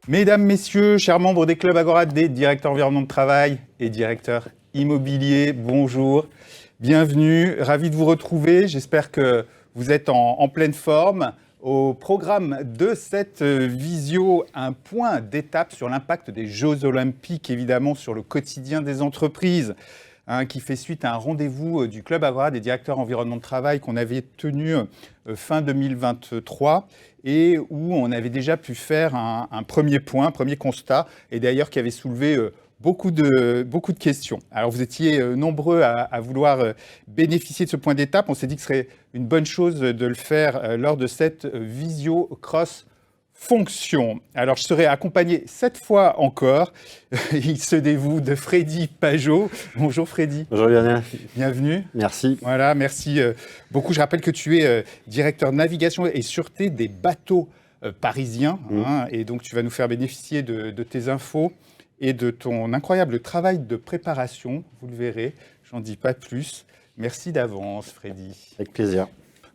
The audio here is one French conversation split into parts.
Mesdames, Messieurs, chers membres des clubs Agora, des directeurs environnement de travail et directeurs immobiliers, bonjour, bienvenue, ravi de vous retrouver. J'espère que vous êtes en pleine forme. Au programme de cette visio, un point d'étape sur l'impact des Jeux Olympiques, évidemment sur le quotidien des entreprises, qui fait suite à un rendez-vous du Club Agora des directeurs environnement de travail qu'on avait tenu fin 2023 et où on avait déjà pu faire un premier point, un premier constat, et d'ailleurs qui avait soulevé beaucoup de questions. Alors vous étiez nombreux à vouloir bénéficier de ce point d'étape. On s'est dit que ce serait une bonne chose de le faire lors de cette visio cross fonction. Alors je serai accompagné cette fois encore, il se dévoue, de Freddy Pajot. Bonjour Freddy. Bonjour Lionel. Bienvenue. Merci. Voilà, merci beaucoup. Je rappelle que tu es directeur navigation et sûreté des bateaux parisiens, et donc tu vas nous faire bénéficier de tes infos et de ton incroyable travail de préparation, vous le verrez, j'en dis pas plus. Merci d'avance Freddy. Avec plaisir.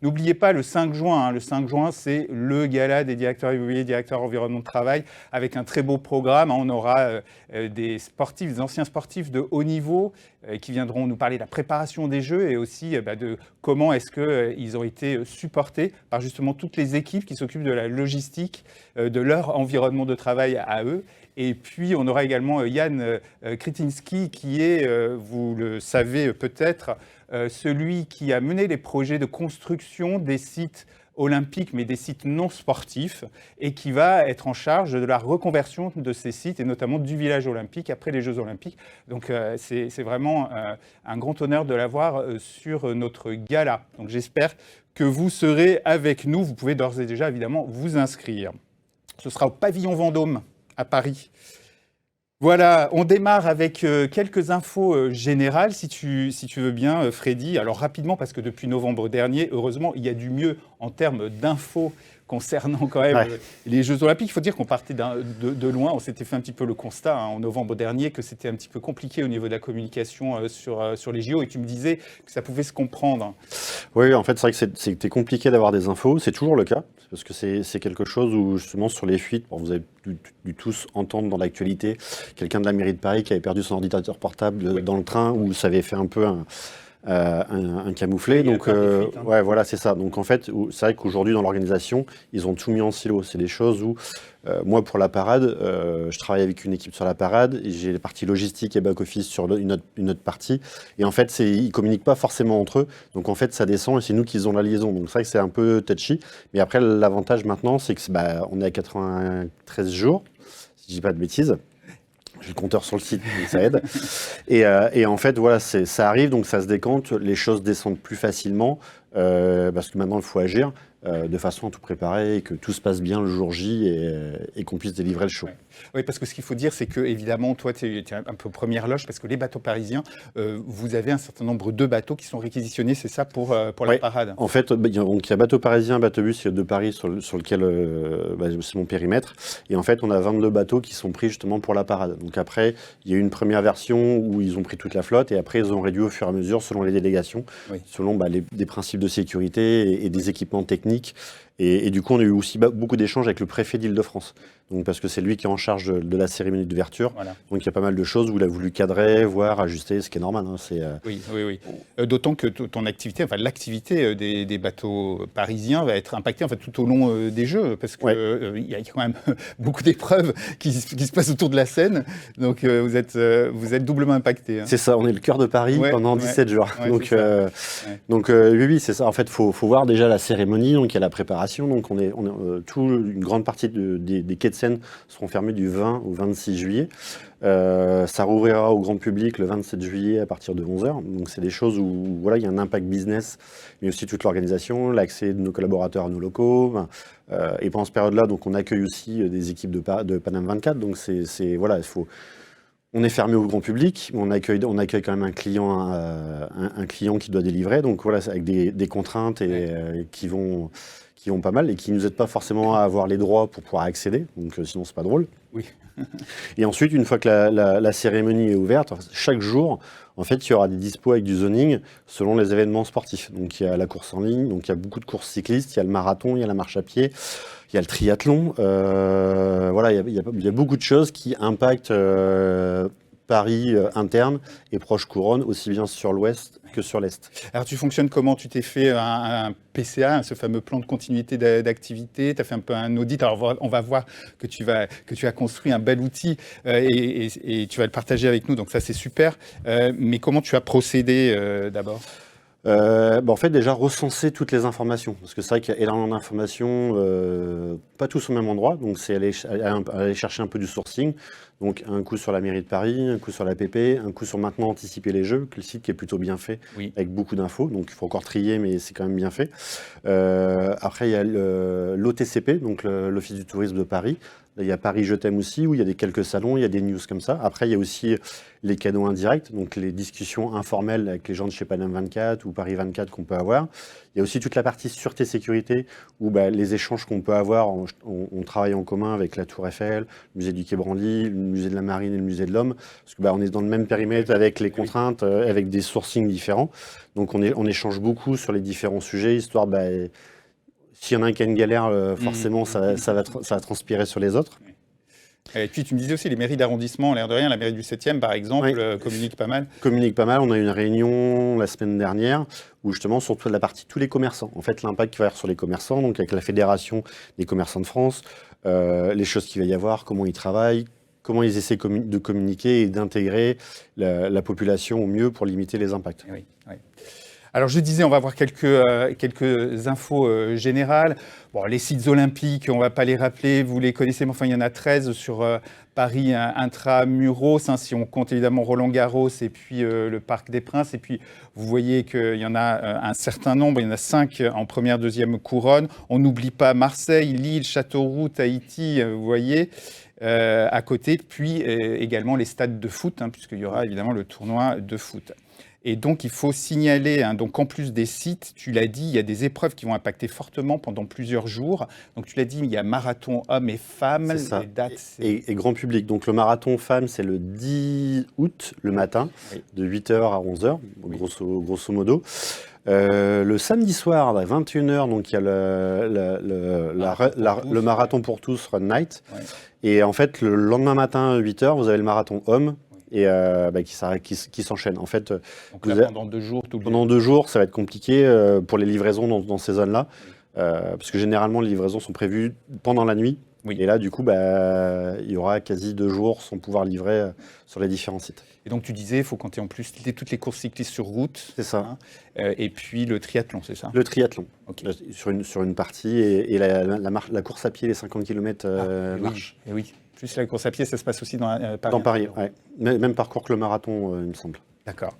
N'oubliez pas le 5 juin, le 5 juin, c'est le gala des directeurs immobiliers, directeurs environnement de travail, avec un très beau programme. On aura des sportifs, des anciens sportifs de haut niveau qui viendront nous parler de la préparation des Jeux et aussi de comment est-ce qu'ils ont été supportés par justement toutes les équipes qui s'occupent de la logistique de leur environnement de travail à eux. Et puis, on aura également Yann Kritinski, qui est, vous le savez peut-être, celui qui a mené les projets de construction des sites olympiques, mais des sites non sportifs, et qui va être en charge de la reconversion de ces sites, et notamment du village olympique après les Jeux olympiques. Donc, c'est vraiment un grand honneur de l'avoir sur notre gala. Donc, j'espère que vous serez avec nous. Vous pouvez d'ores et déjà, évidemment, vous inscrire. Ce sera au pavillon Vendôme, à Paris. Voilà, on démarre avec quelques infos générales, si tu veux bien, Freddy. Alors rapidement, parce que depuis novembre dernier, heureusement, il y a du mieux en termes d'infos concernant quand même les Jeux Olympiques. Il faut dire qu'on partait de loin. On s'était fait un petit peu le constat en novembre dernier que c'était un petit peu compliqué au niveau de la communication sur les JO, et tu me disais que ça pouvait se comprendre. Oui, en fait, c'est vrai que c'était compliqué d'avoir des infos. C'est toujours le cas, parce que c'est quelque chose où, justement, sur les fuites, vous avez dû tous entendre dans l'actualité quelqu'un de la mairie de Paris qui avait perdu son ordinateur portable dans le train, où ça avait fait un peu un camouflé. Donc, ouais, voilà, c'est ça. Donc, en fait, c'est vrai qu'aujourd'hui, dans l'organisation, ils ont tout mis en silo. C'est des choses où, moi, pour la parade, je travaille avec une équipe sur la parade, et j'ai les parties logistique et back-office sur une autre partie. Et en fait, ils ne communiquent pas forcément entre eux. Donc, en fait, ça descend et c'est nous qui faisons la liaison. Donc, c'est vrai que c'est un peu touchy. Mais après, l'avantage maintenant, c'est que on est à 93 jours, si je ne dis pas de bêtises. J'ai le compteur sur le site, donc ça aide. Et en fait, voilà, ça arrive, donc ça se décante, les choses descendent plus facilement, parce que maintenant, il faut agir de façon à tout préparer, et que tout se passe bien le jour J, et qu'on puisse délivrer le show. Oui, parce que ce qu'il faut dire, c'est que, évidemment, toi, tu es un peu première loge, parce que les bateaux parisiens, vous avez un certain nombre de bateaux qui sont réquisitionnés, c'est ça, pour la parade? En fait, il y a bateau parisien, bateau bus de Paris sur lequel c'est mon périmètre. Et en fait, on a 22 bateaux qui sont pris justement pour la parade. Donc après, il y a eu une première version où ils ont pris toute la flotte, et après, ils ont réduit au fur et à mesure selon les délégations, selon des principes de sécurité et des équipements techniques. Et du coup, on a eu aussi beaucoup d'échanges avec le préfet d'Île-de-France. Donc, parce que c'est lui qui est en charge de la cérémonie d'ouverture. Voilà. Donc, il y a pas mal de choses où il a voulu cadrer, voir, ajuster, ce qui est normal. Oui. D'autant que ton activité, enfin l'activité des bateaux parisiens va être impactée en fait, tout au long des Jeux, parce qu'il y a quand même beaucoup d'épreuves qui se passent autour de la Seine. Donc, vous êtes doublement impacté. C'est ça, on est le cœur de Paris pendant 17 jours. Donc, oui, c'est ça. En fait, il faut voir déjà la cérémonie, donc il y a la préparation. Donc, une grande partie des quais de Seine seront fermés du 20 au 26 juillet. Ça rouvrira au grand public le 27 juillet à partir de 11h. Donc, c'est des choses où voilà, il y a un impact business, mais aussi toute l'organisation, l'accès de nos collaborateurs à nos locaux. Et pendant cette période-là, donc, on accueille aussi des équipes de Paname 24. Donc, voilà, on est fermé au grand public, mais on accueille quand même un client qui doit délivrer. Donc, voilà, avec des contraintes qui vont qui ont pas mal et qui ne nous aident pas forcément à avoir les droits pour pouvoir accéder, donc sinon c'est pas drôle. Oui. Et ensuite, une fois que la cérémonie est ouverte, chaque jour, en fait, il y aura des dispos avec du zoning selon les événements sportifs. Donc il y a la course en ligne, donc il y a beaucoup de courses cyclistes, il y a le marathon, il y a la marche à pied, il y a le triathlon. Voilà, il y a beaucoup de choses qui impactent Paris interne et proche couronne, aussi bien sur l'ouest que sur l'est. Alors tu fonctionnes comment? Tu t'es fait un PCA, ce fameux plan de continuité d'activité, tu as fait un peu un audit. Alors on va voir que tu as construit un bel outil et tu vas le partager avec nous, donc ça c'est super. Mais comment tu as procédé d'abord? En fait, déjà recenser toutes les informations, parce que c'est vrai qu'il y a énormément d'informations, pas tous au même endroit, donc c'est aller chercher un peu du sourcing. Donc un coup sur la mairie de Paris, un coup sur la PP, un coup sur maintenant anticiper les jeux, que le site qui est plutôt bien fait, Oui. avec beaucoup d'infos, donc il faut encore trier, mais c'est quand même bien fait. Après, il y a l'OTCP, donc l'Office du tourisme de Paris. Il y a Paris Je t'aime aussi, où il y a quelques salons, il y a des news comme ça. Après, il y a aussi les cadeaux indirects, donc les discussions informelles avec les gens de chez Paname 24 ou Paris 24 qu'on peut avoir. Il y a aussi toute la partie sûreté-sécurité, où les échanges qu'on peut avoir, on travaille en commun avec la Tour Eiffel, le musée du Quai Branly, le musée de la Marine et le musée de l'Homme, parce que on est dans le même périmètre avec les contraintes, avec des sourcings différents. Donc on échange beaucoup sur les différents sujets, histoire... s'il y en a un qui a une galère, forcément, ça va transpirer sur les autres. Et puis tu me disais aussi, les mairies d'arrondissement, l'air de rien, la mairie du 7e par exemple, communique pas mal. Communique pas mal. On a eu une réunion la semaine dernière où justement, sur toute la partie tous les commerçants, en fait, l'impact qu'il va y avoir sur les commerçants, donc avec la Fédération des commerçants de France, les choses qu'il va y avoir, comment ils travaillent, comment ils essaient de communiquer et d'intégrer la population au mieux pour limiter les impacts. Oui, oui. Alors je disais, on va voir quelques infos générales. Bon, les sites olympiques, on ne va pas les rappeler, vous les connaissez, mais enfin il y en a 13 sur Paris intramuros, hein, si on compte évidemment Roland-Garros et puis le Parc des Princes. Et puis vous voyez qu'il y en a un certain nombre, il y en a 5 en première, deuxième couronne. On n'oublie pas Marseille, Lille, Châteauroux, Tahiti, vous voyez. À côté, puis également les stades de foot, hein, puisqu'il y aura évidemment le tournoi de foot. Et donc, il faut signaler, hein, donc en plus des sites, tu l'as dit, il y a des épreuves qui vont impacter fortement pendant plusieurs jours. Donc, tu l'as dit, il y a marathon hommes et femmes. C'est ça. Les dates, et grand public. Donc, le marathon femmes, c'est le 10 août, le matin, oui, de 8h à 11h, grosso modo. Le samedi soir, à 21h, donc il y a le marathon pour tous, Run Night. Ouais. Et en fait, le lendemain matin, à 8h, vous avez le marathon homme. Et qui s'enchaîne. En fait, donc là, pendant 2 jours, pendant 2 jours, ça va être compliqué pour les livraisons dans ces zones-là, parce que généralement, les livraisons sont prévues pendant la nuit. Oui. Et là, du coup, il y aura quasi 2 jours sans pouvoir livrer sur les différents sites. Et donc, tu disais, il faut compter en plus toutes les courses cyclistes sur route. C'est ça. Hein, et puis le triathlon, c'est ça? Le triathlon, okay. sur une partie, et la course à pied, les 50 km marche. Oui, et oui. Plus la course à pied, ça se passe aussi dans Paris. Dans Paris, oui. Même parcours que le marathon, il me semble. D'accord.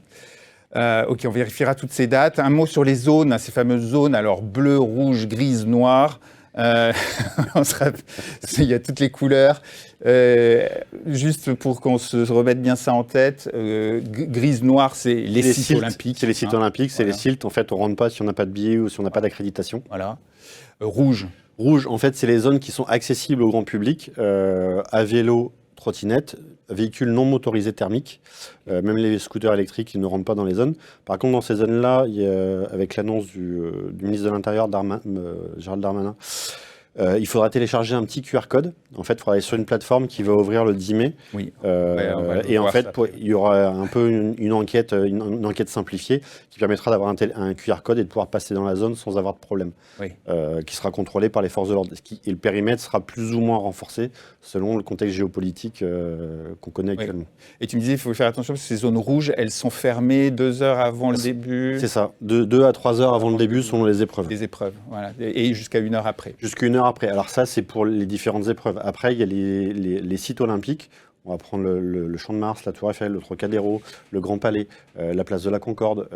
Ok, on vérifiera toutes ces dates. Un mot sur les zones, ces fameuses zones, alors bleu, rouge, grise, noir. Il y a toutes les couleurs. Juste pour qu'on se remette bien ça en tête, grise, noir, c'est les sites olympiques. C'est les sites olympiques, c'est les sites. En fait, on ne rentre pas si on n'a pas de billet ou si on n'a pas d'accréditation. Voilà. Rouge. Rouge, en fait, c'est les zones qui sont accessibles au grand public, à vélo, trottinette, véhicules non motorisés thermiques, même les scooters électriques, ils ne rentrent pas dans les zones. Par contre, dans ces zones-là, avec l'annonce du ministre de l'Intérieur, Gérald Darmanin, il faudra télécharger un petit QR code. En fait, il faudra aller sur une plateforme qui va ouvrir le 10 mai. Oui. Et en fait, il y aura un peu une enquête simplifiée qui permettra d'avoir un QR code et de pouvoir passer dans la zone sans avoir de problème. Oui. Qui sera contrôlé par les forces de l'ordre. Et le périmètre sera plus ou moins renforcé selon le contexte géopolitique qu'on connaît actuellement. Et tu me disais, il faut faire attention parce que ces zones rouges, elles sont fermées 2 heures avant le début. C'est ça. 2 à 3 heures avant le début selon les épreuves. Les épreuves, voilà. Et jusqu'à 1 heure après. Jusqu'à 1 heure après. Alors ça, c'est pour les différentes épreuves. Après, il y a les sites olympiques. On va prendre le Champ de Mars, la Tour Eiffel, le Trocadéro, le Grand Palais, la place de la Concorde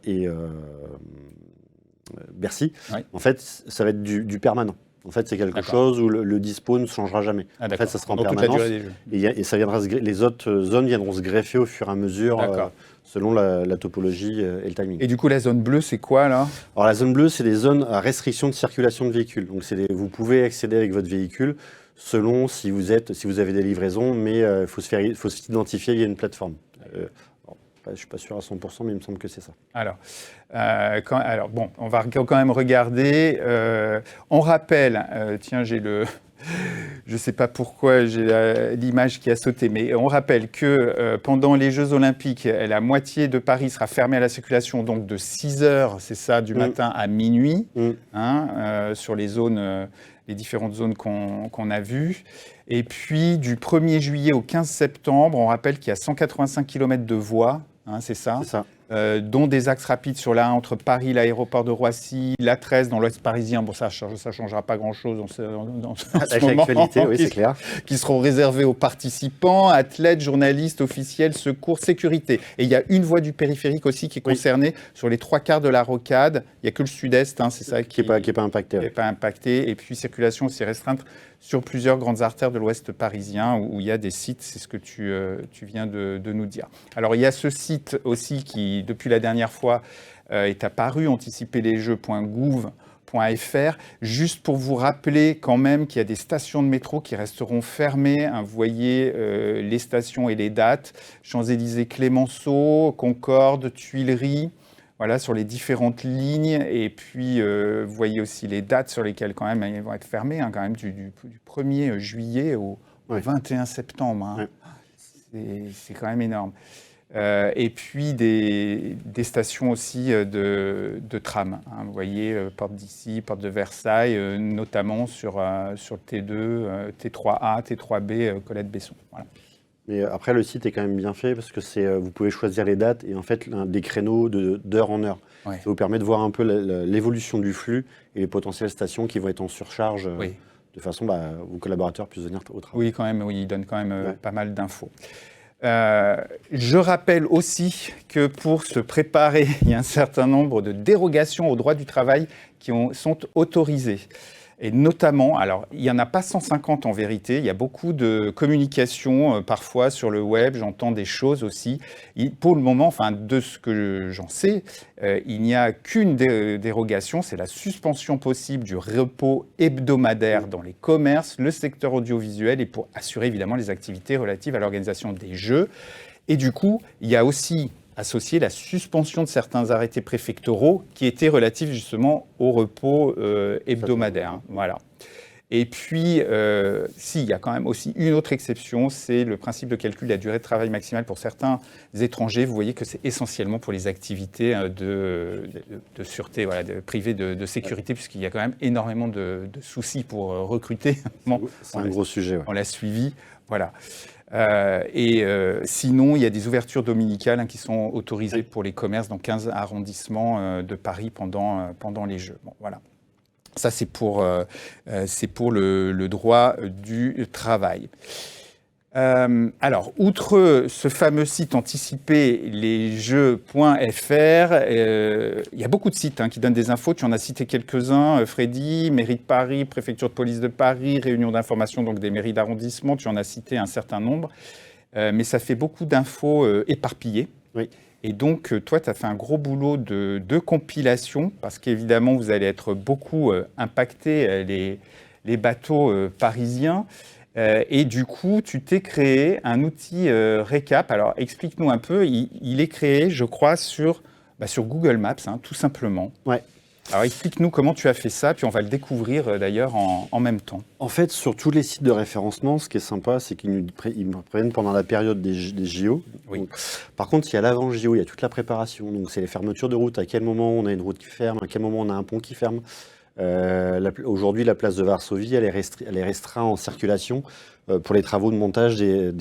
et Bercy. Ouais. En fait, ça va être du permanent. En fait, c'est quelque chose où le dispo ne changera jamais. En fait, ça sera en permanence. Et ça viendra les autres zones viendront se greffer au fur et à mesure selon la topologie et le timing. Et du coup, la zone bleue, c'est quoi là ? Alors, la zone bleue, c'est des zones à restriction de circulation de véhicules. Donc, vous pouvez accéder avec votre véhicule selon si vous avez des livraisons, mais il faut s'identifier via une plateforme. Je ne suis pas sûr à 100%, mais il me semble que c'est ça. Alors, bon, on va quand même regarder. On rappelle, tiens, j'ai le... Je ne sais pas pourquoi j'ai l'image qui a sauté, mais on rappelle que pendant les Jeux Olympiques, la moitié de Paris sera fermée à la circulation, donc de 6 heures, c'est ça, du matin à minuit, sur les zones, les différentes zones qu'on a vues. Et puis, du 1er juillet au 15 septembre, on rappelle qu'il y a 185 km de voies, c'est ça ? C'est ça. Dont des axes rapides sur l'A1 entre Paris, l'aéroport de Roissy, l'A13 dans l'Ouest parisien. Bon, ça ne changera pas grand-chose dans ce moment. L'actualité, oui, c'est clair. Qui seront réservés aux participants, athlètes, journalistes, officiels, secours, sécurité. Et il y a une voie du périphérique aussi qui est concernée sur les 3/4 de la rocade. Il n'y a que le sud-est, c'est ça qui n'est pas impacté. Qui n'est pas impacté. Et puis, circulation aussi restreinte sur plusieurs grandes artères de l'Ouest parisien où il y a des sites, c'est ce que tu viens de nous dire. Alors, il y a ce site aussi qui, depuis la dernière fois, est apparu, anticiperlesjeux.gouv.fr, juste pour vous rappeler quand même qu'il y a des stations de métro qui resteront fermées. Vous voyez les stations et les dates, Champs-Élysées, Clémenceau, Concorde, Tuileries. Voilà, sur les différentes lignes. Et puis, vous voyez aussi les dates sur lesquelles, quand même, elles vont être fermées, quand même, du 1er juillet au 21 septembre. C'est quand même énorme. Et puis, des stations aussi de tram. Vous voyez, porte d'Issy, porte de Versailles, notamment sur le T2, T3A, T3B, Colette-Besson. Voilà. Mais après, le site est quand même bien fait parce que vous pouvez choisir les dates et en fait des créneaux d'heure en heure. Ça vous permet de voir un peu l'évolution du flux et les potentielles stations qui vont être en surcharge de façon vos collaborateurs puissent venir au travail. Oui, quand même, il donne quand même pas mal d'infos. Je rappelle aussi que pour se préparer, il y a un certain nombre de dérogations au droit du travail qui sont autorisées. Et notamment, alors il n'y en a pas 150 en vérité, il y a beaucoup de communication parfois sur le web, j'entends des choses aussi. Pour le moment, de ce que j'en sais, il n'y a qu'une dérogation, c'est la suspension possible du repos hebdomadaire dans les commerces, le secteur audiovisuel et pour assurer évidemment les activités relatives à l'organisation des Jeux. Et du coup, il y a aussi associé la suspension de certains arrêtés préfectoraux qui étaient relatifs justement au repos hebdomadaire. Voilà. Et puis, il y a quand même aussi une autre exception, c'est le principe de calcul de la durée de travail maximale pour certains étrangers. Vous voyez que c'est essentiellement pour les activités de sûreté, privées de sécurité, puisqu'il y a quand même énormément de soucis pour recruter. C'est un gros sujet. On l'a suivi, voilà. Sinon, il y a des ouvertures dominicales qui sont autorisées pour les commerces dans 15 arrondissements de Paris pendant les Jeux. Bon, voilà. Ça, c'est pour le droit du travail. Alors, outre ce fameux site anticiperlesjeux.fr, il y a beaucoup de sites qui donnent des infos. Tu en as cité quelques-uns, Freddy, mairie de Paris, préfecture de police de Paris, réunion d'information donc des mairies d'arrondissement. Tu en as cité un certain nombre. Mais ça fait beaucoup d'infos éparpillées. Oui. Et donc, toi, tu as fait un gros boulot de compilation, parce qu'évidemment, vous allez être beaucoup impactés, les bateaux parisiens. Et du coup, tu t'es créé un outil récap. Alors, explique-nous un peu. Il est créé, je crois, sur Google Maps, tout simplement. Ouais. Alors, explique-nous comment tu as fait ça, puis on va le découvrir d'ailleurs en même temps. En fait, sur tous les sites de référencement, ce qui est sympa, c'est qu'ils nous prennent pendant la période des JO. Oui. Donc, par contre, il y a l'avant-JO, il y a toute la préparation. Donc, c'est les fermetures de route, à quel moment on a une route qui ferme, à quel moment on a un pont qui ferme. Aujourd'hui, la place de Varsovie, elle est restreinte en circulation pour les travaux de montage de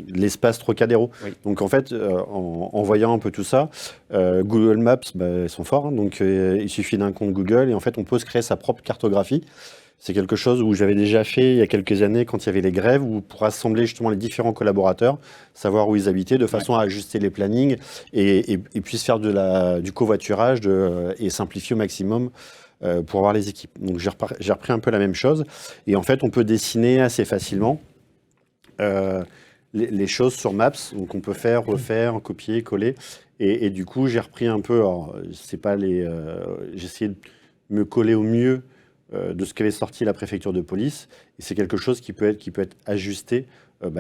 l'espace Trocadéro. Oui. Donc en fait, en voyant un peu tout ça, Google Maps, ils sont forts. Donc il suffit d'un compte Google et en fait, on peut se créer sa propre cartographie. C'est quelque chose où j'avais déjà fait il y a quelques années quand il y avait les grèves, où pour rassembler justement les différents collaborateurs, savoir où ils habitaient, de façon à ajuster les plannings et puis se faire du covoiturage et simplifier au maximum pour avoir les équipes. Donc j'ai repris un peu la même chose. Et en fait, on peut dessiner assez facilement les choses sur Maps. Donc on peut faire, refaire, copier, coller. Et du coup, j'ai repris un peu, alors, c'est pas j'ai essayé de me coller au mieux de ce qu'avait sorti la préfecture de police. Et c'est quelque chose qui peut être ajusté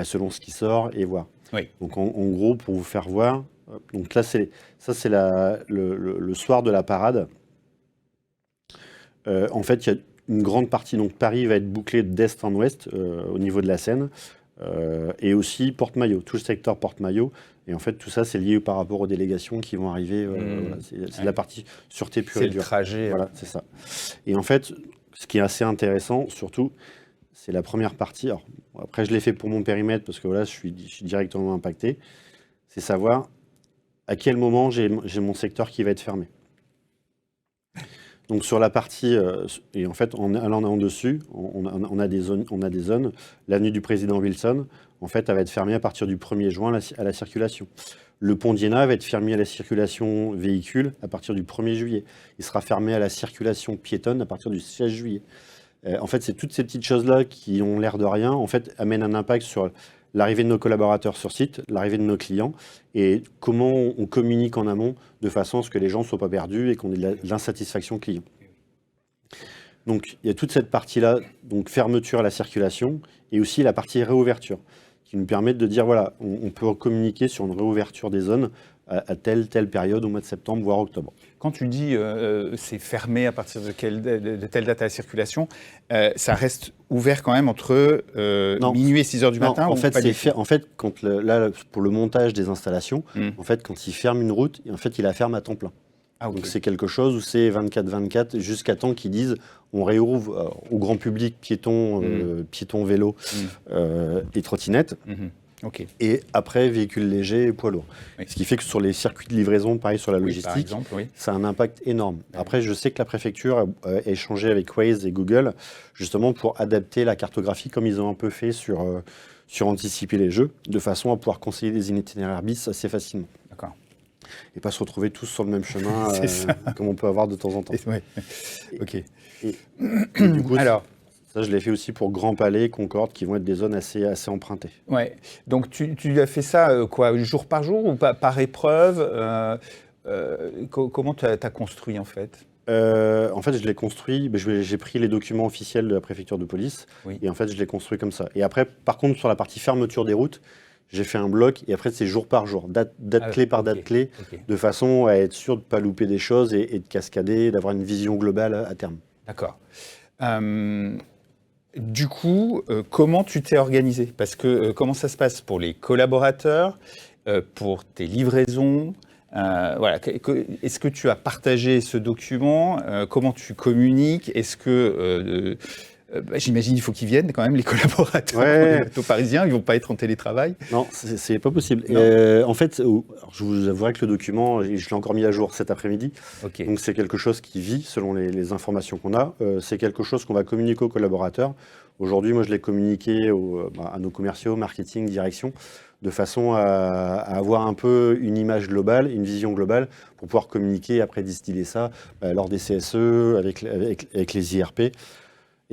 selon ce qui sort et voir. Oui. Donc en gros, pour vous faire voir, donc là, c'est le soir de la parade. En fait, il y a une grande partie, donc Paris va être bouclé d'est en ouest au niveau de la Seine, et aussi Porte-Maillot, tout le secteur Porte-Maillot. Et en fait, tout ça, c'est lié par rapport aux délégations qui vont arriver. Voilà, c'est la partie sûreté pure et dure. C'est le trajet. Voilà, c'est ça. Et en fait, ce qui est assez intéressant, surtout, c'est la première partie. Alors, après, je l'ai fait pour mon périmètre parce que voilà, je suis directement impacté. C'est savoir à quel moment j'ai mon secteur qui va être fermé. Donc sur la partie, et en fait en allant en dessus, on a des zones. L'avenue du président Wilson, en fait, elle va être fermée à partir du 1er juin à la circulation. Le pont d'Iéna va être fermé à la circulation véhicule à partir du 1er juillet. Il sera fermé à la circulation piétonne à partir du 16 juillet. En fait, c'est toutes ces petites choses-là qui ont l'air de rien, en fait, amènent un impact sur l'arrivée de nos collaborateurs sur site, l'arrivée de nos clients, et comment on communique en amont de façon à ce que les gens ne soient pas perdus et qu'on ait de l'insatisfaction client. Donc, il y a toute cette partie-là, donc fermeture à la circulation, et aussi la partie réouverture, qui nous permettent de dire, voilà, on peut communiquer sur une réouverture des zones à telle période, au mois de septembre, voire octobre. Quand tu dis c'est fermé à partir de telle date à la circulation, ça reste ouvert quand même entre minuit et 6 heures du matin? En fait, quand là, pour le montage des installations, en fait, quand il ferme une route, en fait, il la ferme à temps plein. Ah, okay. Donc c'est quelque chose où c'est 24/24 jusqu'à temps qu'ils disent on réouvre au grand public piétons, vélos et trottinettes. Okay. Et après, véhicules légers et poids lourds. Oui. Ce qui fait que sur les circuits de livraison, pareil sur la logistique, ça a un impact énorme. Après, je sais que la préfecture a échangé avec Waze et Google, justement pour adapter la cartographie, comme ils ont un peu fait sur anticiper les jeux, de façon à pouvoir conseiller des itinéraires bis assez facilement. D'accord. Et pas se retrouver tous sur le même chemin, comme on peut avoir de temps en temps. Ok. Et du coup, alors, ça, je l'ai fait aussi pour Grand Palais, Concorde, qui vont être des zones assez empruntées. Ouais. Donc, tu as fait ça jour par jour ou par épreuve Comment tu as construit, en fait? En fait, je l'ai construit, j'ai pris les documents officiels de la préfecture de police, et en fait, je l'ai construit comme ça. Et après, par contre, sur la partie fermeture des routes, j'ai fait un bloc, et après, c'est jour par jour, date clé par date clé, de façon à être sûr de ne pas louper des choses et de cascader, d'avoir une vision globale à terme. D'accord. Du coup, comment tu t'es organisé? Parce que comment ça se passe pour les collaborateurs, pour tes livraisons? Voilà. Est-ce que tu as partagé ce document? Comment tu communiques? Est-ce que j'imagine il faut qu'ils viennent quand même, les collaborateurs des bateaux parisiens, ils ne vont pas être en télétravail? Non, c'est pas possible. En fait, je vous avouerai que le document, je l'ai encore mis à jour cet après-midi. Okay. Donc c'est quelque chose qui vit selon les informations qu'on a. C'est quelque chose qu'on va communiquer aux collaborateurs. Aujourd'hui, moi je l'ai communiqué à nos commerciaux, marketing, direction, de façon à avoir un peu une image globale, une vision globale, pour pouvoir communiquer, après distiller ça lors des CSE, avec les IRP.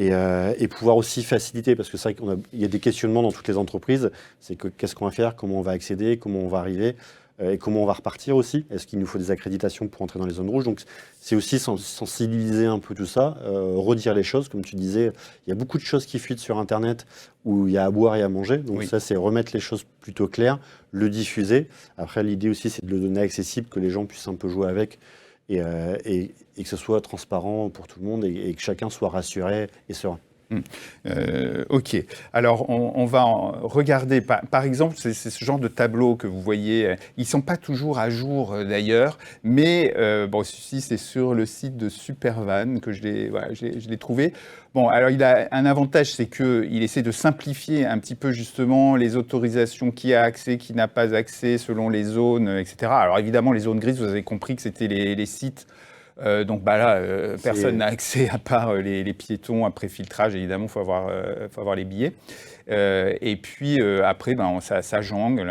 Et pouvoir aussi faciliter, parce que c'est vrai qu'il y a des questionnements dans toutes les entreprises, c'est que qu'est-ce qu'on va faire, comment on va accéder, comment on va arriver, et comment on va repartir aussi. Est-ce qu'il nous faut des accréditations pour entrer dans les zones rouges? Donc c'est aussi sensibiliser un peu tout ça, redire les choses, comme tu disais, il y a beaucoup de choses qui fuitent sur Internet où il y a à boire et à manger, donc ça c'est remettre les choses plutôt claires, le diffuser. Après l'idée aussi c'est de le donner accessible, que les gens puissent un peu jouer avec, et que ce soit transparent pour tout le monde et que chacun soit rassuré et serein. Ok. Alors, on va regarder, par exemple, c'est ce genre de tableau que vous voyez. Ils ne sont pas toujours à jour, d'ailleurs, mais bon, celui-ci, c'est sur le site de Supervan que je l'ai trouvé. Bon, alors, il a un avantage, c'est qu'il essaie de simplifier un petit peu, justement, les autorisations, qui a accès, qui n'a pas accès, selon les zones, etc. Alors, évidemment, les zones grises, vous avez compris que c'était les sites Donc là, personne n'a accès à part les piétons après filtrage. Évidemment, il faut avoir les billets. Et puis après, ça jongle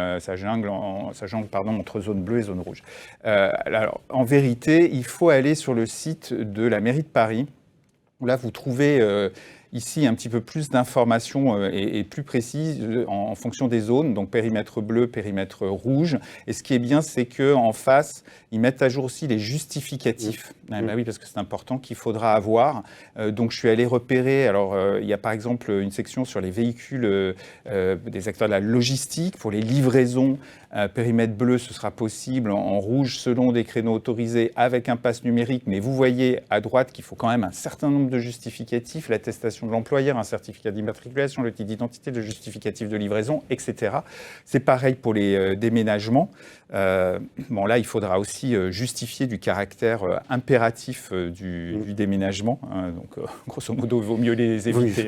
entre zone bleue et zone rouge. Alors, en vérité, il faut aller sur le site de la mairie de Paris, où là, vous trouvez ici un petit peu plus d'informations et plus précises en fonction des zones, donc périmètre bleu, périmètre rouge. Et ce qui est bien, c'est qu'en face, ils mettent à jour aussi les justificatifs. Bah oui, parce que c'est important qu'il faudra avoir. Donc je suis allé repérer, alors il y a par exemple une section sur les véhicules des acteurs de la logistique, pour les livraisons. Périmètre bleu, ce sera possible, en rouge selon des créneaux autorisés avec un pass numérique, mais vous voyez à droite qu'il faut quand même un certain nombre de justificatifs, l'attestation de l'employeur, un certificat d'immatriculation, le titre d'identité, le justificatif de livraison, etc. C'est pareil pour les déménagements. Là, il faudra aussi justifier du caractère impératif du déménagement. Donc, grosso modo, il vaut mieux les éviter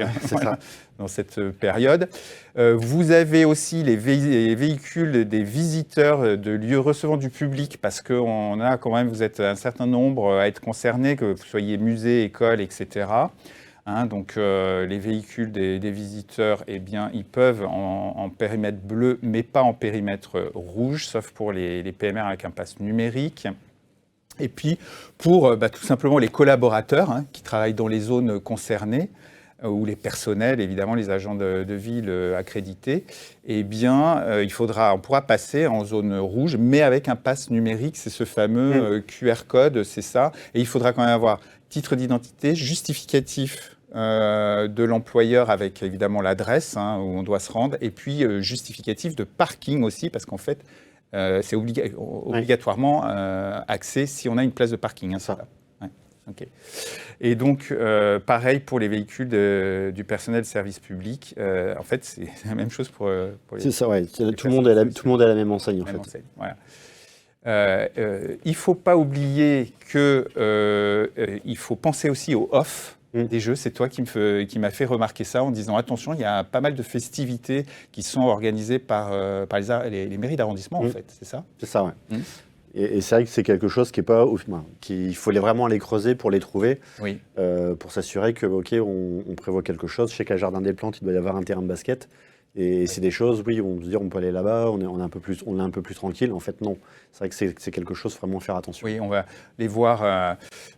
dans cette période. Vous avez aussi les véhicules des visiteurs de lieux recevant du public, parce qu'on a quand même, vous êtes un certain nombre à être concernés, que vous soyez musée, école, etc. Donc les véhicules des visiteurs, eh bien, ils peuvent en périmètre bleu, mais pas en périmètre rouge, sauf pour les PMR avec un pass numérique. Et puis, pour tout simplement les collaborateurs qui travaillent dans les zones concernées, ou les personnels, évidemment, les agents de ville accrédités, eh bien, on pourra passer en zone rouge, mais avec un pass numérique, c'est ce fameux QR code, c'est ça. Et il faudra quand même avoir titre d'identité, justificatif de l'employeur avec évidemment l'adresse où on doit se rendre, et puis justificatif de parking aussi, parce qu'en fait, c'est obligatoirement accès si on a une place de parking. Ça. Okay. Et donc, pareil pour les véhicules du personnel de service public. En fait, c'est la même chose pour les... C'est ça, ouais. Tout le monde a la même enseigne, en fait. Enseigne, voilà. Il ne faut pas oublier qu'il faut penser aussi au off des jeux. C'est toi qui m'a fait remarquer ça en disant attention, il y a pas mal de festivités qui sont organisées par les mairies d'arrondissement, en fait. C'est ça ? C'est ça, ouais. Et c'est vrai que c'est quelque chose qui est pas, qu'il faut vraiment aller creuser pour les trouver, pour s'assurer que on prévoit quelque chose. Je sais qu'à Jardin des Plantes, il doit y avoir un terrain de basket. Et c'est des choses, on peut se dire on peut aller là-bas, on est un peu plus tranquille. En fait, non. C'est vrai que c'est quelque chose, vraiment faire attention. Oui, on va les voir,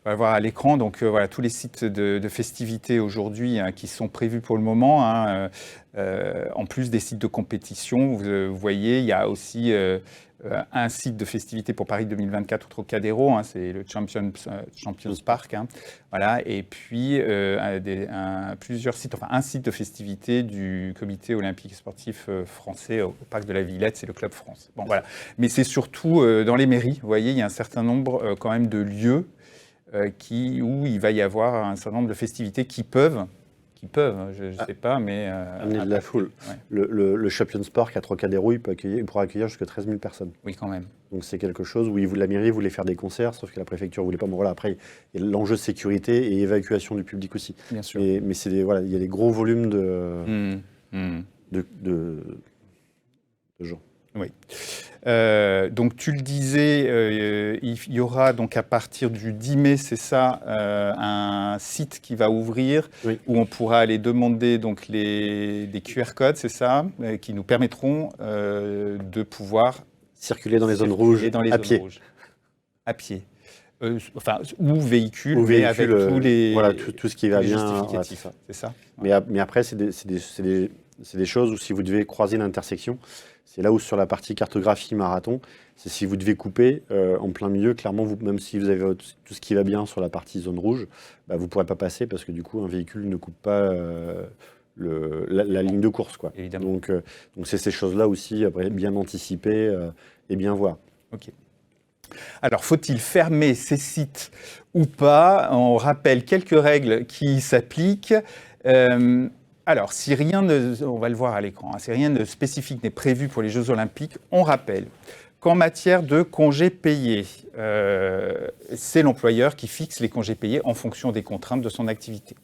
à l'écran. Donc voilà, tous les sites de festivités aujourd'hui qui sont prévus pour le moment. En plus des sites de compétition, vous voyez, il y a aussi un site de festivité pour Paris 2024 au Trocadéro, c'est le Champions Park. Voilà, et puis plusieurs sites, un site de festivité du comité olympique et sportif français au Parc de la Villette, c'est le Club France. Bon, voilà. Mais c'est surtout dans les mairies, vous voyez, il y a un certain nombre quand même de lieux où il va y avoir un certain nombre de festivités qui peuvent, je ne sais pas, mais... amener de la foule. Ouais. Le Champions Park à Trocadéro, il pourra accueillir jusqu'à 13 000 personnes. Oui, quand même. Donc c'est quelque chose où la mairie voulait faire des concerts, sauf que la préfecture ne voulait pas. Bon, voilà, après, il y a l'enjeu de sécurité et évacuation du public aussi. Bien sûr. Mais il y a des gros volumes de gens. Oui. Donc tu le disais, il y aura donc à partir du 10 mai, c'est ça, un site qui va ouvrir où on pourra aller demander donc des QR codes, c'est ça, qui nous permettront de pouvoir circuler dans les zones rouges à pied. À pied. Ou véhicule, mais avec tous les tout ce qui va bien. Justificatifs, c'est ça. Mais après, c'est des choses où si vous devez croiser l'intersection, c'est là où sur la partie cartographie marathon, c'est si vous devez couper en plein milieu, clairement, même si vous avez tout ce qui va bien sur la partie zone rouge, vous ne pourrez pas passer parce que du coup, un véhicule ne coupe pas la ligne de course. Quoi. Évidemment. Donc c'est ces choses-là aussi, après, bien anticiper et bien voir. Ok. Alors, faut-il fermer ces sites ou pas ? On rappelle quelques règles qui s'appliquent. Alors, si rien on va le voir à l'écran, si rien de spécifique n'est prévu pour les Jeux Olympiques, on rappelle qu'en matière de congés payés, c'est l'employeur qui fixe les congés payés en fonction des contraintes de son activité.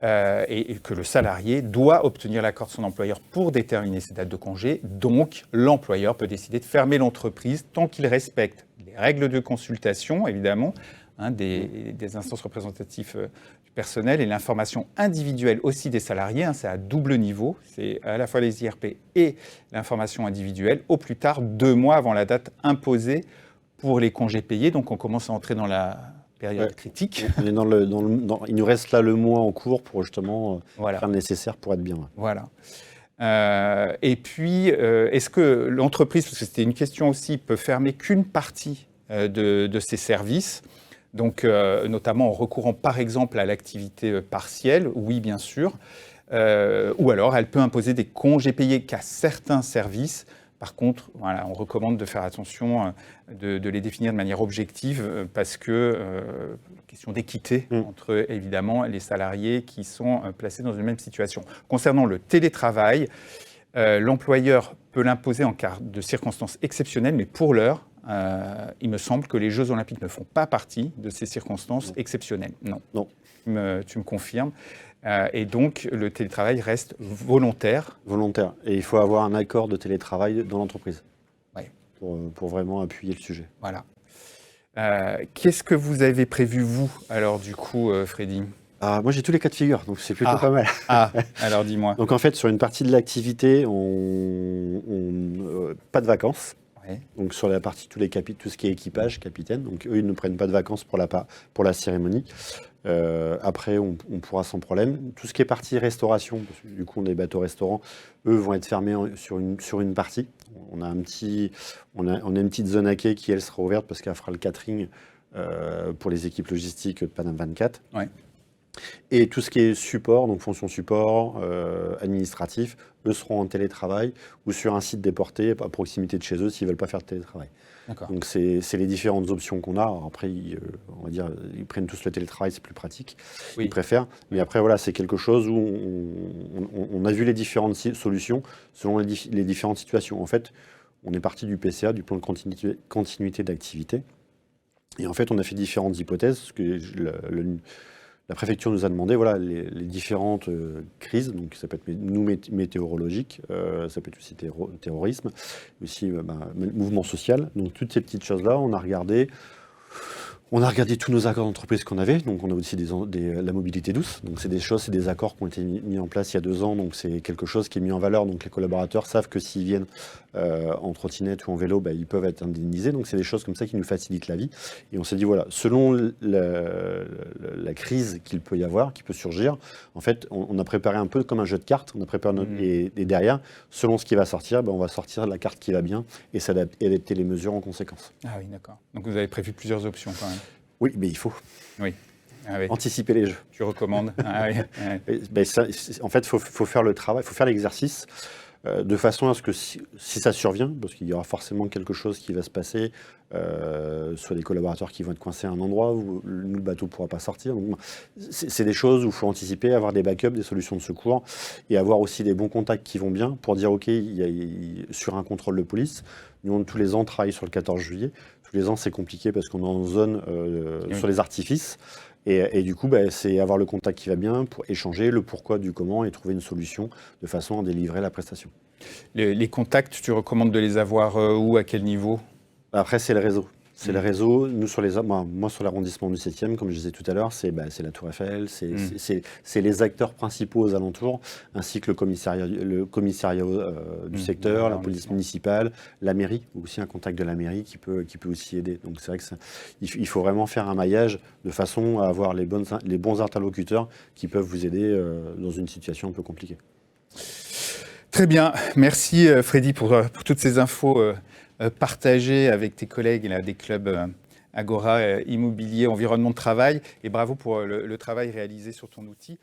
Et que le salarié doit obtenir l'accord de son employeur pour déterminer ses dates de congé. Donc, l'employeur peut décider de fermer l'entreprise tant qu'il respecte les règles de consultation, évidemment, des instances représentatives du personnel, et l'information individuelle aussi des salariés, c'est à double niveau, c'est à la fois les IRP et l'information individuelle, au plus tard 2 mois avant la date imposée pour les congés payés. Donc on commence à entrer dans la période critique. On est il nous reste là le mois en cours pour justement faire le nécessaire pour être bien. Ouais. Voilà. Et puis, est-ce que l'entreprise, parce que c'était une question aussi, peut fermer qu'une partie de ses services, donc notamment en recourant par exemple à l'activité partielle? Oui, bien sûr. Ou alors, elle peut imposer des congés payés qu'à certains services. Par contre, voilà, on recommande de faire attention, de les définir de manière objective, parce que question d'équité entre, évidemment, les salariés qui sont placés dans une même situation. Concernant le télétravail, l'employeur peut l'imposer en cas de circonstances exceptionnelles, mais pour l'heure, il me semble que les Jeux Olympiques ne font pas partie de ces circonstances exceptionnelles. Non. Tu me confirmes. Et donc, le télétravail reste volontaire. Volontaire. Et il faut avoir un accord de télétravail dans l'entreprise. Ouais. Pour vraiment appuyer le sujet. Voilà. Qu'est-ce que vous avez prévu, vous, alors, du coup, Freddy ? Moi, j'ai tous les cas de figure, donc c'est plutôt pas mal. Alors dis-moi. Donc, en fait, sur une partie de l'activité, pas de vacances. Ouais. Donc, sur la partie, tout ce qui est équipage, capitaine, donc eux, ils ne prennent pas de vacances pour la cérémonie. Après, on pourra sans problème. Tout ce qui est partie restauration, parce que du coup, on a des bateaux restaurants, eux vont être fermés sur une partie. On a une petite zone à quai qui, elle, sera ouverte parce qu'elle fera le catering pour les équipes logistiques de Paname 24. Ouais. Et tout ce qui est support, donc fonction support, administratif, eux seront en télétravail ou sur un site déporté à proximité de chez eux s'ils ne veulent pas faire de télétravail. D'accord. Donc c'est les différentes options qu'on a. Alors après, on va dire, ils prennent tous le télétravail, c'est plus pratique. Oui. Ils préfèrent. Mais après, voilà, c'est quelque chose où on a vu les différentes solutions selon les différentes situations. En fait, on est parti du PCA, du plan de continuité d'activité. Et en fait, on a fait différentes hypothèses. Parce que la préfecture nous a demandé les différentes crises, donc ça peut être météorologique, ça peut être aussi terrorisme, aussi mouvement social. Donc toutes ces petites choses-là, on a regardé tous nos accords d'entreprise qu'on avait. Donc on a aussi la mobilité douce. Donc c'est des accords qui ont été mis en place il y a 2 ans. Donc c'est quelque chose qui est mis en valeur. Donc les collaborateurs savent que s'ils viennent en trottinette ou en vélo, ils peuvent être indemnisés. Donc c'est des choses comme ça qui nous facilitent la vie. Et on s'est dit selon la crise qu'il peut y avoir, qui peut surgir, en fait on a préparé un peu comme un jeu de cartes. On a préparé et derrière, selon ce qui va sortir, on va sortir la carte qui va bien et adapter les mesures en conséquence. Ah oui, d'accord. Donc vous avez prévu plusieurs options quand même. Oui, mais il faut. Oui. Anticiper les jeux. Tu recommandes. En fait, il faut faire le travail, il faut faire l'exercice de façon à ce que si ça survient, parce qu'il y aura forcément quelque chose qui va se passer, soit des collaborateurs qui vont être coincés à un endroit où le bateau ne pourra pas sortir. Donc, c'est des choses où il faut anticiper, avoir des backups, des solutions de secours et avoir aussi des bons contacts qui vont bien pour dire OK, sur un contrôle de police, nous, tous les ans, on travaille sur le 14 juillet. Tous les ans, c'est compliqué parce qu'on est en zone sur les artifices. Et du coup, c'est avoir le contact qui va bien pour échanger le pourquoi du comment et trouver une solution de façon à délivrer la prestation. Les contacts, tu recommandes de les avoir où, à quel niveau ? Après, c'est le réseau. C'est le réseau. Nous, moi, sur l'arrondissement du 7e, comme je disais tout à l'heure, c'est la Tour Eiffel, c'est les acteurs principaux aux alentours, ainsi que le commissariat du secteur, la police municipale, la mairie, aussi un contact de la mairie qui peut aussi aider. Donc c'est vrai que il faut vraiment faire un maillage de façon à avoir les bons interlocuteurs qui peuvent vous aider dans une situation un peu compliquée. Très bien. Merci Freddy pour toutes ces infos partagées avec tes collègues des clubs Agora Immobilier Environnement de Travail. Et bravo pour le travail réalisé sur ton outil.